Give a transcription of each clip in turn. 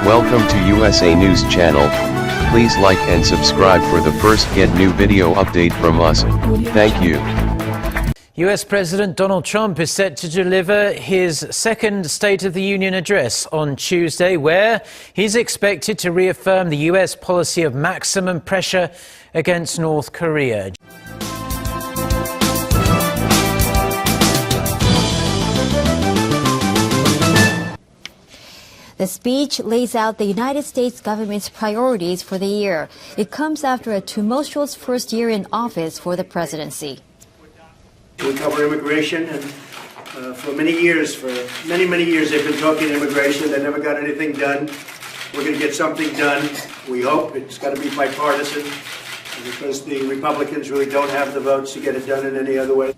Welcome to USA News Channel. Please like and subscribe for the first get new video update from us. Thank you. US President Donald Trump is set to deliver his second State of the Union address on Tuesday, where he's expected to reaffirm the US policy of maximum pressure against North Korea. The speech lays out the United States government's priorities for the year. It comes after a tumultuous first year in office for the presidency. We cover immigration, and for many years, many years, they've been talking immigration. They never got anything done. We're going to get something done. We hope it's got to be bipartisan, because the Republicans really don't have the votes to get it done in any other way.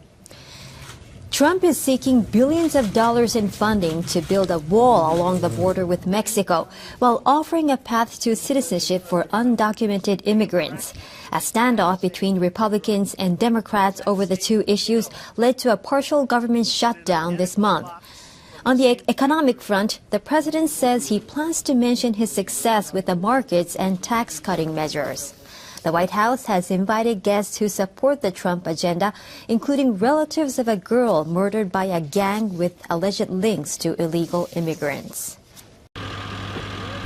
Trump is seeking billions of dollars in funding to build a wall along the border with Mexico, while offering a path to citizenship for undocumented immigrants. A standoff between Republicans and Democrats over the two issues led to a partial government shutdown this month. On the economic front, the president says he plans to mention his success with the markets and tax-cutting measures. The White House has invited guests who support the Trump agenda, including relatives of a girl murdered by a gang with alleged links to illegal immigrants.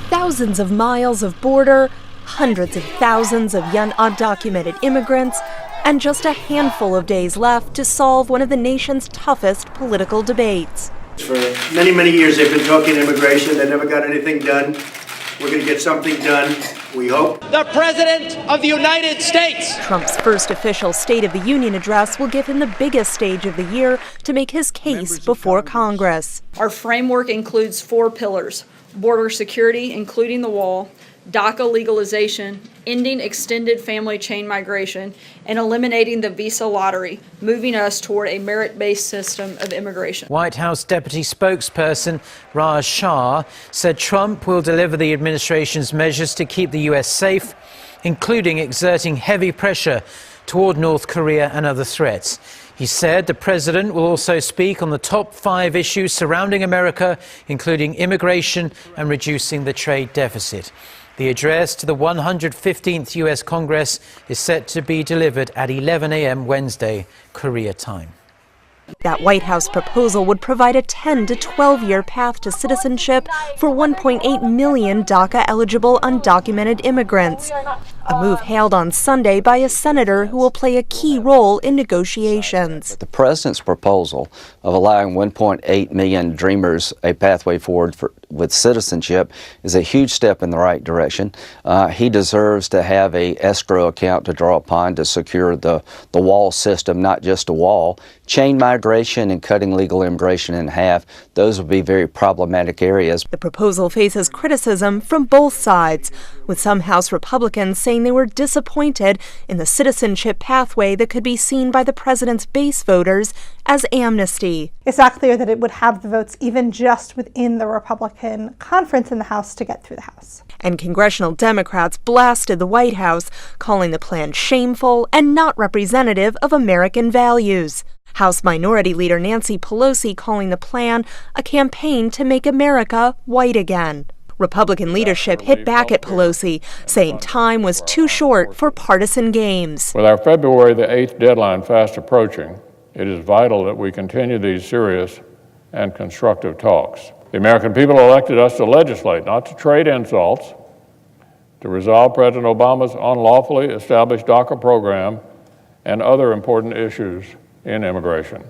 Thousands of miles of border, hundreds of thousands of young undocumented immigrants, and just a handful of days left to solve one of the nation's toughest political debates. For many years, they've been talking immigration. They never got anything done. We're going to get something done, we hope. The President of the United States. Trump's first official State of the Union address will give him the biggest stage of the year to make his case before Congress. Our framework includes 4 pillars: border security, including the wall, DACA legalization, ending extended family chain migration, and eliminating the visa lottery, moving us toward a merit-based system of immigration. White House Deputy Spokesperson Raj Shah said Trump will deliver the administration's measures to keep the U.S. safe, including exerting heavy pressure toward North Korea and other threats. He said the president will also speak on the top 5 issues surrounding America, including immigration and reducing the trade deficit. The address to the 115th U.S. Congress is set to be delivered at 11 a.m. Wednesday, Korea time. That White House proposal would provide a 10 to 12-year path to citizenship for 1.8 million DACA-eligible undocumented immigrants, a move hailed on Sunday by a senator who will play a key role in negotiations. The president's proposal of allowing 1.8 million dreamers a pathway forward with citizenship is a huge step in the right direction. He deserves to have a escrow account to draw upon to secure the wall system, not just a wall. Chain migration and cutting legal immigration in half, those would be very problematic areas. The proposal faces criticism from both sides, with some House Republicans saying they were disappointed in the citizenship pathway that could be seen by the president's base voters as amnesty. It's not clear that it would have the votes even just within the Republican conference in the House to get through the House. And congressional Democrats blasted the White House, calling the plan shameful and not representative of American values. House Minority Leader Nancy Pelosi calling the plan a campaign to make America white again. Republican leadership hit back at Pelosi, saying time was too short for partisan games. With our February the 8th deadline fast approaching, it is vital that we continue these serious and constructive talks. The American people elected us to legislate, not to trade insults, to resolve President Obama's unlawfully established DACA program and other important issues in immigration.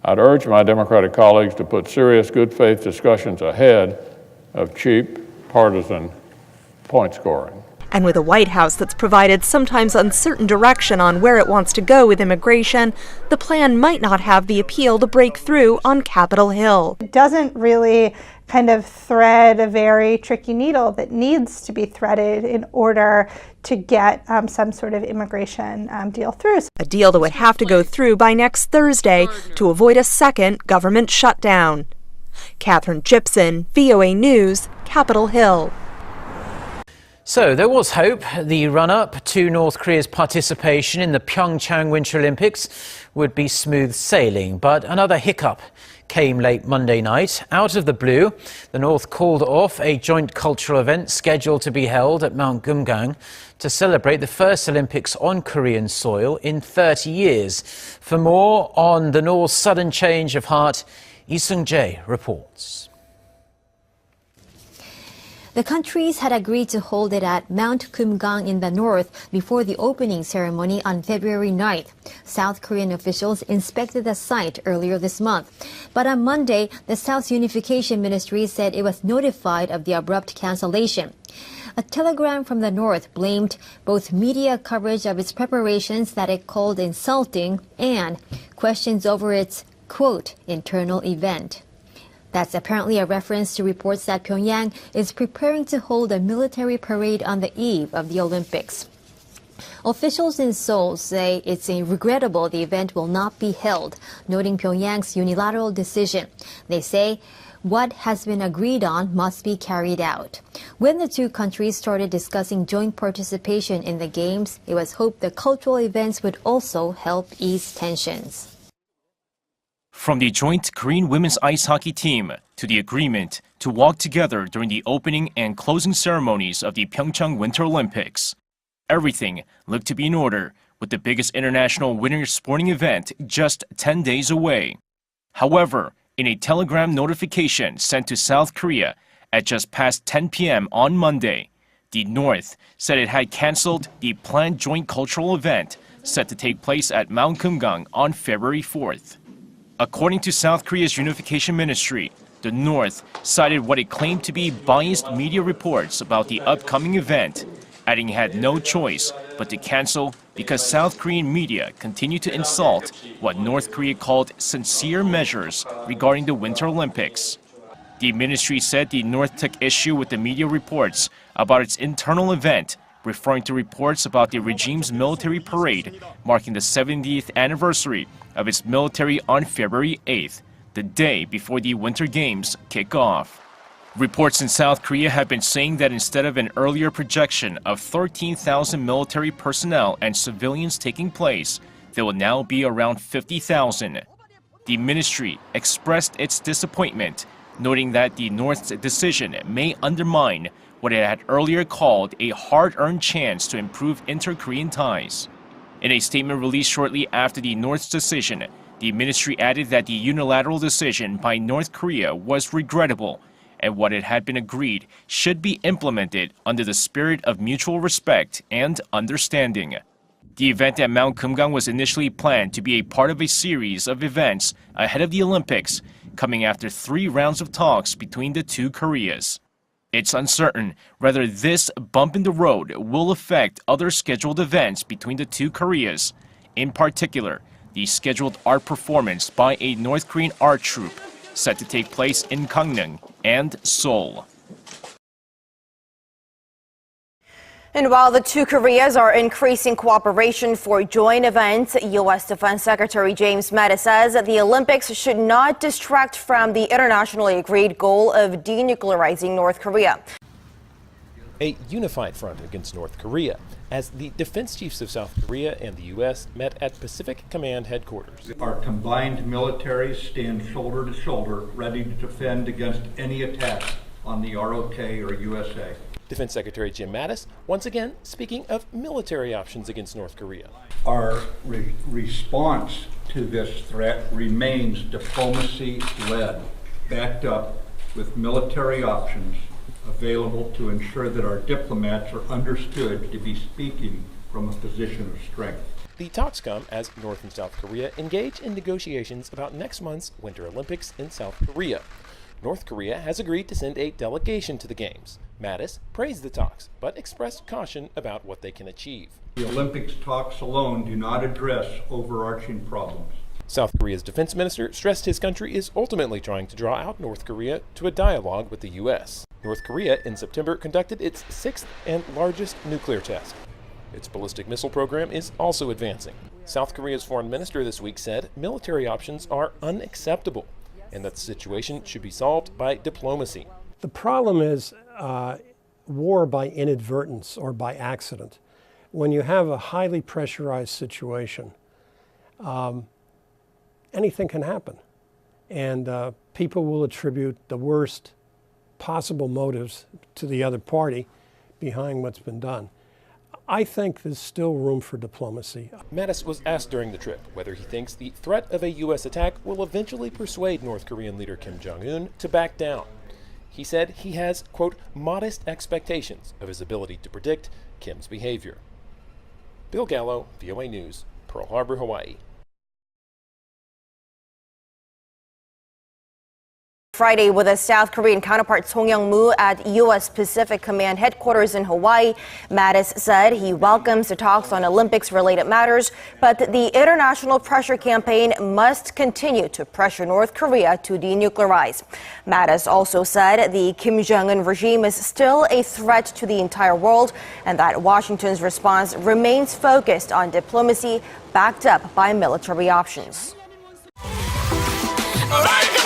I'd urge my Democratic colleagues to put serious good faith discussions ahead of cheap partisan point scoring. And with a White House that's provided sometimes uncertain direction on where it wants to go with immigration, the plan might not have the appeal to break through on Capitol Hill. It doesn't really kind of thread a very tricky needle that needs to be threaded in order to get some sort of immigration deal through. A deal that would have to go through by next Thursday to avoid a second government shutdown. Catherine Gibson, VOA News, Capitol Hill. So there was hope the run-up to North Korea's participation in the Pyeongchang Winter Olympics would be smooth sailing, but another hiccup came late Monday night. Out of the blue, the North called off a joint cultural event scheduled to be held at Mount Kumgang to celebrate the first Olympics on Korean soil in 30 years. For more on the North's sudden change of heart, Lee Seung-jae reports. The countries had agreed to hold it at Mount Kumgang in the north before the opening ceremony on February 9th. South Korean officials inspected the site earlier this month. But on Monday, the South's Unification Ministry said it was notified of the abrupt cancellation. A telegram from the north blamed both media coverage of its preparations that it called insulting and questions over its, quote, internal event. That's apparently a reference to reports that Pyongyang is preparing to hold a military parade on the eve of the Olympics. Officials in Seoul say it's regrettable the event will not be held, noting Pyongyang's unilateral decision. They say what has been agreed on must be carried out. When the two countries started discussing joint participation in the Games, it was hoped the cultural events would also help ease tensions. From the joint Korean women's ice hockey team to the agreement to walk together during the opening and closing ceremonies of the Pyeongchang Winter Olympics, everything looked to be in order with the biggest international winter sporting event just 10 days away. However, in a telegram notification sent to South Korea at just past 10 p.m. on Monday, the North said it had canceled the planned joint cultural event set to take place at Mount Kumgang on February 4th. According to South Korea's Unification Ministry, the North cited what it claimed to be biased media reports about the upcoming event, adding it had no choice but to cancel because South Korean media continue to insult what North Korea called sincere measures regarding the Winter Olympics. The ministry said the North took issue with the media reports about its internal event, referring to reports about the regime's military parade marking the 70th anniversary of its military on February 8th, the day before the Winter Games kick off. Reports in South Korea have been saying that instead of an earlier projection of 13,000 military personnel and civilians taking place, there will now be around 50,000. The ministry expressed its disappointment, noting that the North's decision may undermine what it had earlier called a hard-earned chance to improve inter-Korean ties. In a statement released shortly after the North's decision, the ministry added that the unilateral decision by North Korea was regrettable and what it had been agreed should be implemented under the spirit of mutual respect and understanding. The event at Mount Kumgang was initially planned to be a part of a series of events ahead of the Olympics, coming after 3 rounds of talks between the two Koreas. It's uncertain whether this bump in the road will affect other scheduled events between the two Koreas, in particular, the scheduled art performance by a North Korean art troupe set to take place in Gangneung and Seoul. And while the two Koreas are increasing cooperation for joint events, U.S. Defense Secretary James Mattis says that the Olympics should not distract from the internationally agreed goal of denuclearizing North Korea. A unified front against North Korea, as the defense chiefs of South Korea and the U.S. met at Pacific Command headquarters. Our combined militaries stand shoulder to shoulder, ready to defend against any attack on the ROK or USA. Defense Secretary Jim Mattis, once again speaking of military options against North Korea. Our response to this threat remains diplomacy-led, backed up with military options available to ensure that our diplomats are understood to be speaking from a position of strength. The talks come as North and South Korea engage in negotiations about next month's Winter Olympics in South Korea. North Korea has agreed to send a delegation to the Games. Mattis praised the talks, but expressed caution about what they can achieve. The Olympics talks alone do not address overarching problems. South Korea's defense minister stressed his country is ultimately trying to draw out North Korea to a dialogue with the U.S. North Korea in September conducted its 6th and largest nuclear test. Its ballistic missile program is also advancing. South Korea's foreign minister this week said military options are unacceptable and that the situation should be solved by diplomacy. The problem is war by inadvertence or by accident. When you have a highly pressurized situation, anything can happen. and people will attribute the worst possible motives to the other party behind what's been done. I think there's still room for diplomacy. Mattis was asked during the trip whether he thinks the threat of a U.S. attack will eventually persuade North Korean leader Kim Jong-un to back down. He said he has, quote, modest expectations of his ability to predict Kim's behavior. Bill Gallo, VOA News, Pearl Harbor, Hawaii. Friday with his South Korean counterpart Song Young-moo at U.S. Pacific Command headquarters in Hawaii. Mattis said he welcomes the talks on Olympics-related matters, but the international pressure campaign must continue to pressure North Korea to denuclearize. Mattis also said the Kim Jong-un regime is still a threat to the entire world and that Washington's response remains focused on diplomacy backed up by military options. Right.